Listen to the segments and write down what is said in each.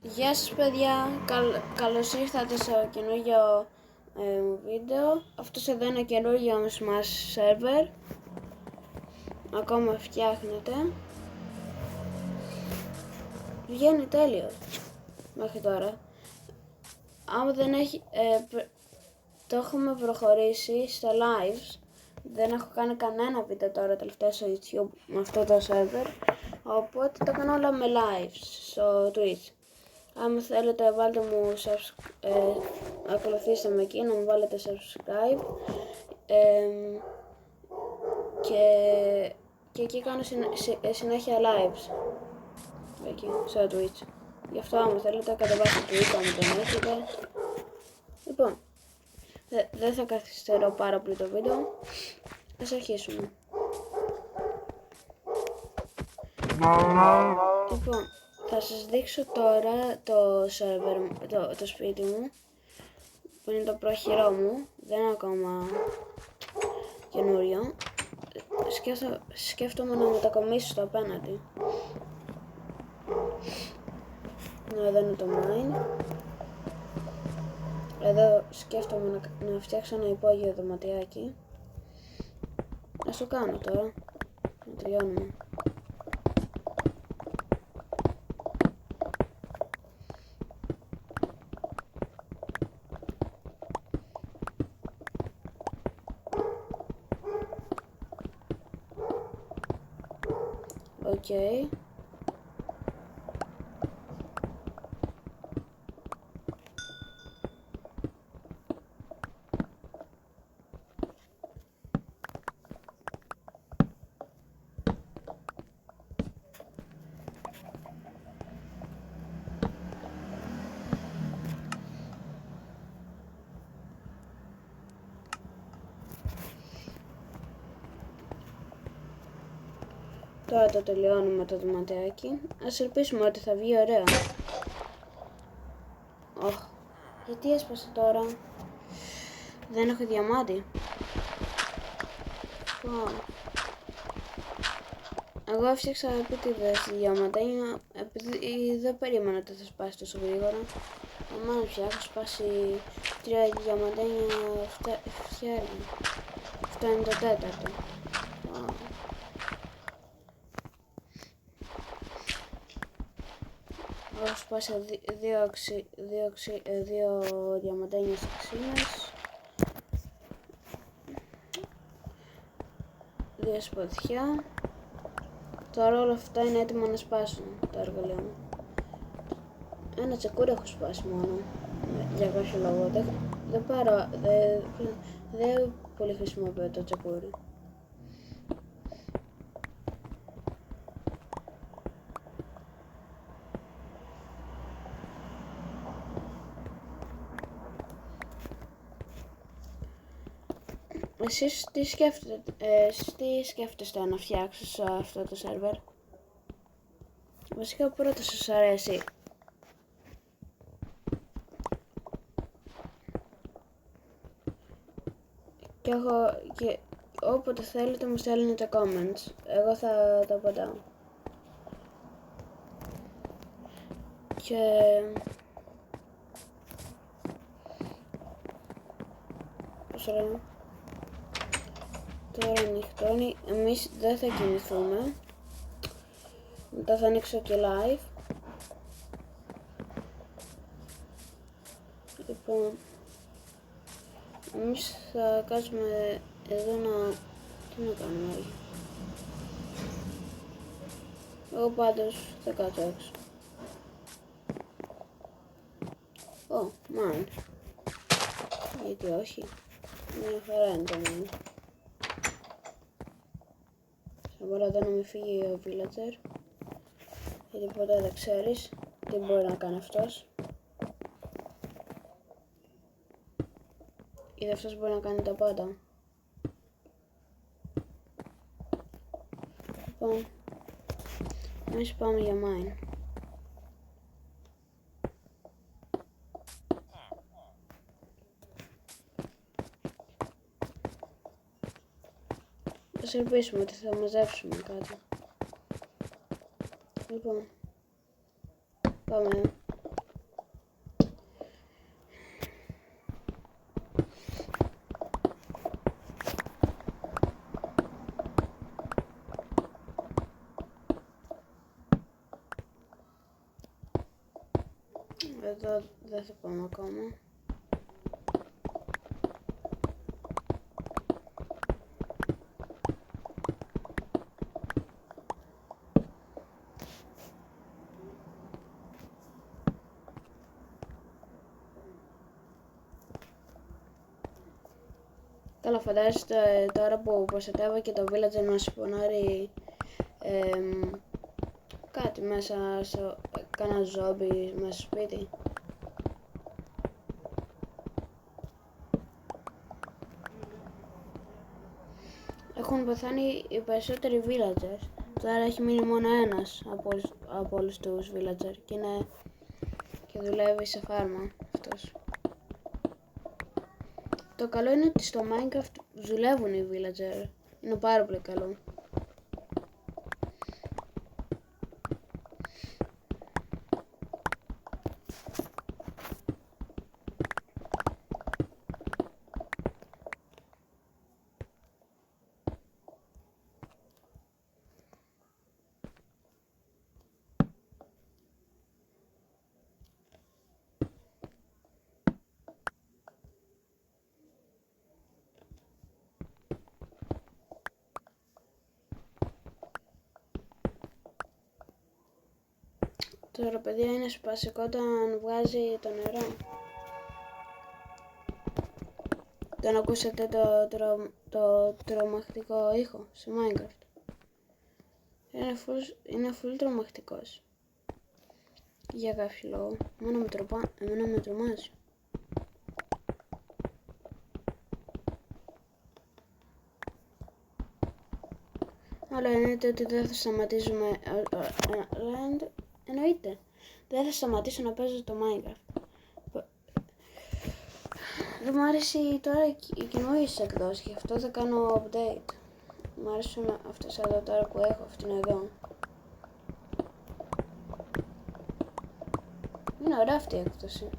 Γεια σας παιδιά, καλώς ήρθατε στο καινούργιο βίντεο. Αυτός εδώ είναι καινούργιο Smash server. Ακόμα φτιάχνεται. Βγαίνει τέλειο μέχρι τώρα. Άμα δεν έχει, το έχουμε προχωρήσει στο lives. Δεν έχω κάνει κανένα βίντεο τώρα τελευταία στο YouTube με αυτό το server. Οπότε τα κάνω όλα με lives στο Twitch. Αν θέλετε βάλτε μου ακολουθήστε με εκεί, να μου βάλετε subscribe και εκεί κάνω συνέχεια lives εκεί στο Twitch. Γι' αυτό άμα θέλετε κατεβάστε το Twitch αν δεν έχετε. Λοιπόν, δεν θα καθυστερώ πάρα πολύ το βίντεο. Ας αρχίσουμε. Λοιπόν, θα σας δείξω τώρα το server, το σπίτι μου, που είναι το πρόχειρό μου, δεν είναι ακόμα καινούριο. Σκέφτομαι να μετακομίσω στο απέναντι. Εδώ είναι το mine. Εδώ σκέφτομαι να φτιάξω ένα υπόγειο δωματιάκι. Ας το κάνω τώρα, να τελειώνουμε. Okay. Τώρα το τελειώνουμε το δωματιάκι. Ας ελπίσουμε ότι θα βγει ωραίο. Γιατί έσπασε τώρα? Δεν έχω διαμάντι. Εγώ έφτιαξα επίτηδες διαμαντένια επειδή δεν περίμενα ότι θα σπάσει τόσο γρήγορα. Αμάν πια έχω σπάσει 3 διαμαντένια φτιάρια. Αυτό είναι το τέταρτο. Έχω σπάσει 2 διαμαντένιες αξίνες, 2 σπαθιά. Τώρα όλα αυτά είναι έτοιμα να σπάσουν τα εργαλεία μου. Ένα τσεκούρι έχω σπάσει μόνο, για κάποιο λόγο. Δεν πολύ χρησιμοποιώ το τσεκούρι. Εσείς τι σκέφτεστε να φτιάξω σε αυτό το σερβερ? Βασικά πρώτα σας αρέσει. Και όποτε θέλετε μου στέλνετε comments. Εγώ θα τα απαντάω. Και πώς λέμε, τώρα νυχτώνει, εμείς δεν θα κοιμηθούμε. Μετά θα ανοίξω και live. Λοιπόν, εμείς θα κάτσουμε εδώ τι να κάνουμε όλοι. Εγώ πάντως θα κάτσω έξω. Mine. Γιατί όχι. Μια χαρά είναι το mine. Θα μπορώ εδώ να με φύγει ο villager. Γιατί ποτέ δεν ξέρεις τι μπορεί να κάνει αυτός. Ή αυτός μπορεί να κάνει τα πάντα. Λοιπόν, εμείς πάμε για mine. Ας ελπίσουμε ότι θα μαζέψουμε κάτι. Λοιπόν, πάμε. Εδώ δεν θα πάμε ακόμα. Καλά, φαντάζεστε τώρα που προστατεύω και το villager να σπονάρει κάτι μέσα στο κάνα ζόμπι μέσα στο σπίτι. Έχουν πεθάνει οι περισσότεροι villagers. Τώρα έχει μείνει μόνο ένας από όλους τους villager και δουλεύει σε φάρμα αυτός. Το καλό είναι ότι στο Minecraft δουλεύουν οι villager. Είναι πάρα πολύ καλό. Τώρα παιδιά είναι σπασικό όταν βγάζει το νερό. Δεν ακούσατε το τρομακτικό ήχο σε Minecraft. Είναι full τρομακτικός. Για κάποιο λόγο. Εμένα με τρομάζει. Αλλά εννοείται ότι δεν θα σταματήσουμε. Εννοείται. Δεν θα σταματήσω να παίζω το Minecraft. Δεν μου άρεσε τώρα οι καινούριες εκδόσεις, γι' αυτό θα κάνω update. Μου αρέσουν αυτές εδώ τώρα που έχω, αυτήν εδώ. Είναι ωραία αυτή η έκδοση.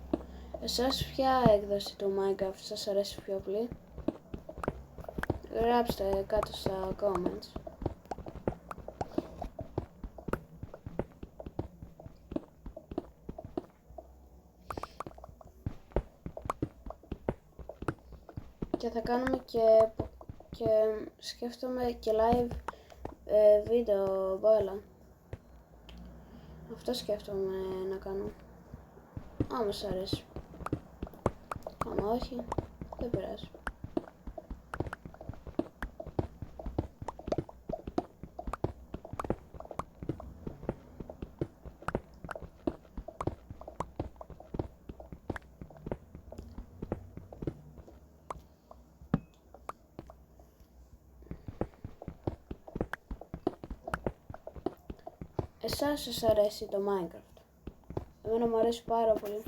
Εσάς ποια έκδοση του Minecraft σας αρέσει πιο πολύ? Γράψτε κάτω στα comments. Και θα κάνουμε και σκέφτομαι και live βίντεο μπάλα. Αυτό σκέφτομαι να κάνω. Άμα σ' αρέσει. Άμα όχι, δεν πειράζει. Εσάς σας αρέσει το Minecraft? Εμένα μου αρέσει πάρα πολύ.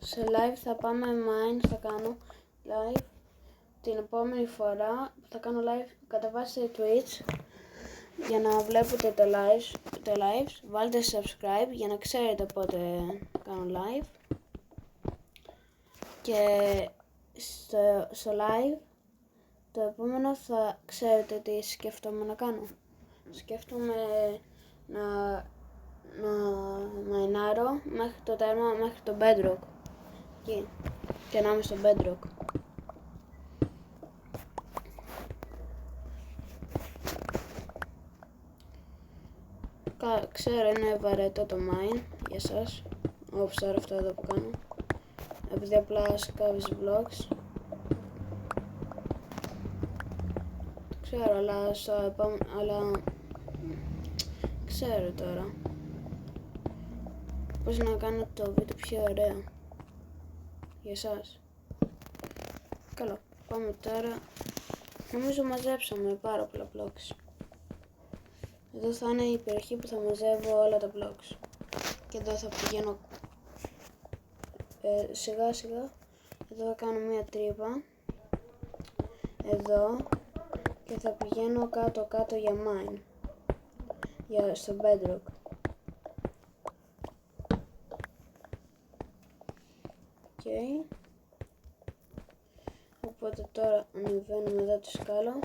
Σε live θα πάμε mine, θα κάνω live την επόμενη φορά που θα κάνω live. Κατεβάστε Twitch για να βλέπετε το live, βάλτε subscribe για να ξέρετε πότε κάνω live. Και στο live το επόμενο θα ξέρετε τι σκέφτομαι να κάνω. Σκέφτομαι να μαϊνάρω μέχρι το τέρμα, μέχρι το bedrock. Και να είμαι στο bedrock. Ξέρω είναι βαρετό το mine για εσάς, όπως τώρα αυτό εδώ που κάνω, επειδή απλά σκάβεις blocks. Το ξέρω, αλλά ξέρω τώρα πώς να κάνω το βίντεο πιο ωραίο για εσάς. Καλό, πάμε τώρα. Νομίζω μαζέψαμε πάρα πολλά blocks. Εδώ θα είναι η περιοχή που θα μαζεύω όλα τα blocks. Και εδώ θα πηγαίνω σιγά σιγά. Εδώ θα κάνω μία τρύπα. Εδώ. Και θα πηγαίνω κάτω για mine. Στο bedrock. Okay. Οπότε τώρα ανεβαίνουμε εδώ τη σκάλα.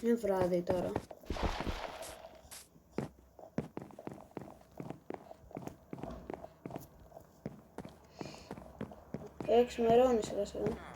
Είναι βράδυ τώρα. Ξημερώνει σιγά σιγά.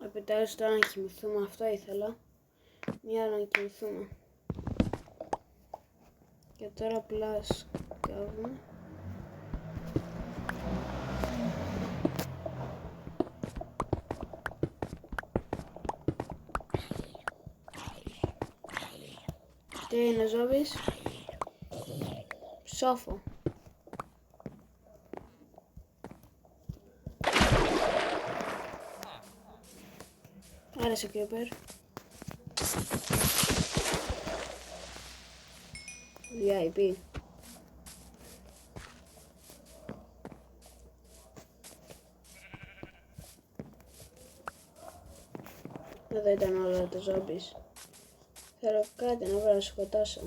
Επιτέλους τώρα να κοιμηθούμε, αυτό ήθελα. Μια ώρα να κοιμηθούμε. Και τώρα απλά σκάβουμε. Τι είναι ζόμπις? Ψόφο. Άρεσε ο Creeper. VIP. Εδώ ήταν όλα τα ζόμπις. Θέλω κάτι να βρω να σκοτώσω.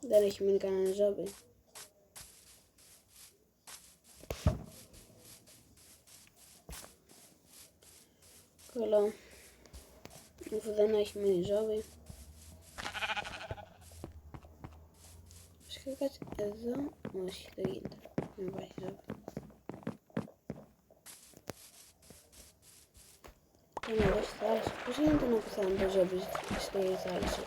Δεν έχει μείνει κανένα ζόμπι. Καλά. Αφού δεν έχει μείνει ζόμπι. Φυσικά κάτι εδώ. Όχι, δεν γίνεται. Δεν υπάρχει ζόμπι. Είναι εδώ στη θάλασσα. Πώς γίνεται να πεθάνουν τα ζόμπι στη θάλασσα?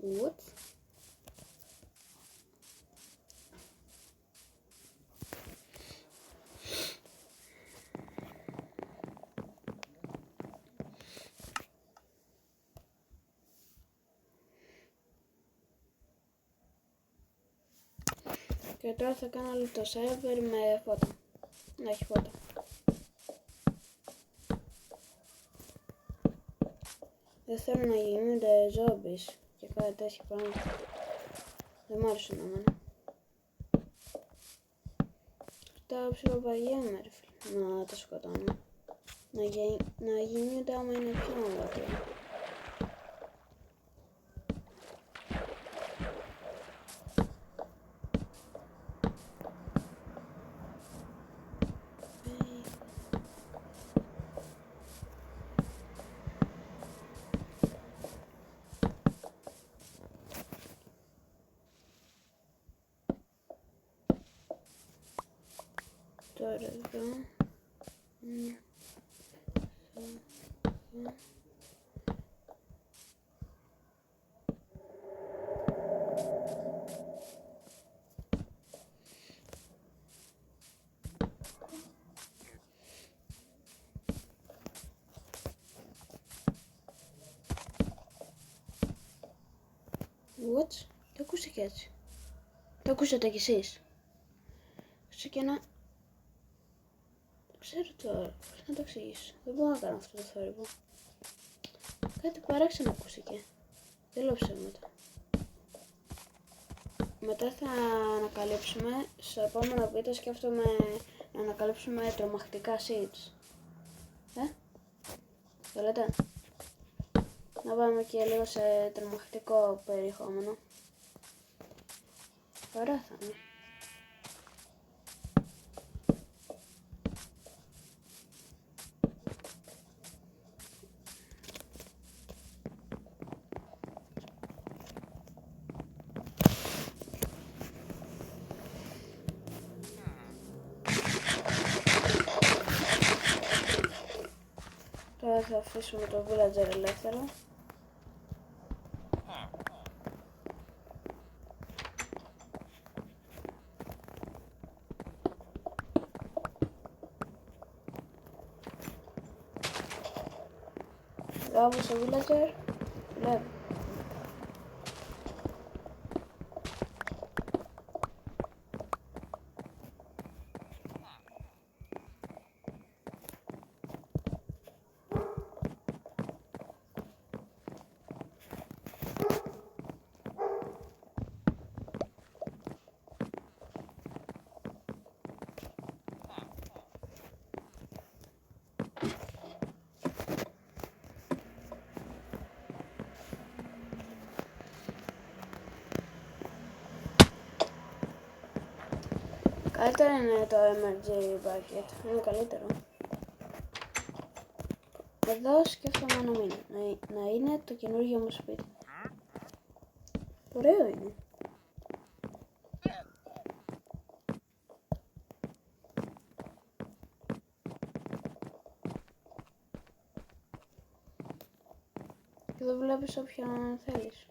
What? Και τώρα θα κάνω άλλο το server με φώτα. Να έχει φώτα. Δεν θέλω να γίνονται ζόμπις και κάτι τέτοια πράγματα. Δεν μ' άρεσε να μένα. Αυτά ψιλοβαριέμαι ρε φίλε, να τα σκοτώνω. Να γίνονται άμα είναι πιο μεγάλο. Τώρα εδώ. What? Το ακούστηκε έτσι. Το ακούσατε κι εσείς. Άκουσα και ένα... Ξέρω τώρα, πώς να το εξηγήσω. Δεν μπορώ να κάνω αυτό το θόρυβο. Κάτι παράξενο ακούστηκε. Δεν λέω ψέματα. Μετά θα ανακαλύψουμε, στο επόμενο βίντεο σκέφτομαι να ανακαλύψουμε τρομακτικά seeds. Το λέτε? Να πάμε και λίγο σε τρομακτικό περιεχόμενο. Ωραία θα είναι. Τώρα θα αφήσουμε το villager ελεύθερο. Μπράβο στο villager. Βλέπει. Καλύτερα είναι το MRG bucket, είναι καλύτερο. Εδώ σκέφτομαι να μείνω, να είναι το καινούργιο μου σπίτι. Ωραίο είναι. Και εδώ βλέπεις όποιον θέλεις.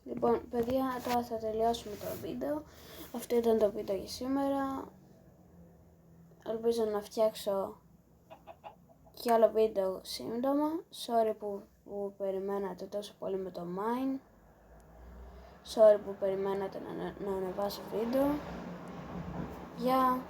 Λοιπόν, παιδιά, τώρα θα τελειώσουμε το βίντεο. Αυτό ήταν το βίντεο για σήμερα. Ελπίζω να φτιάξω και άλλο βίντεο σύντομα. Sorry που περιμένατε τόσο πολύ με το Mine. Sorry που περιμένατε να ανεβάσω βίντεο. Γεια!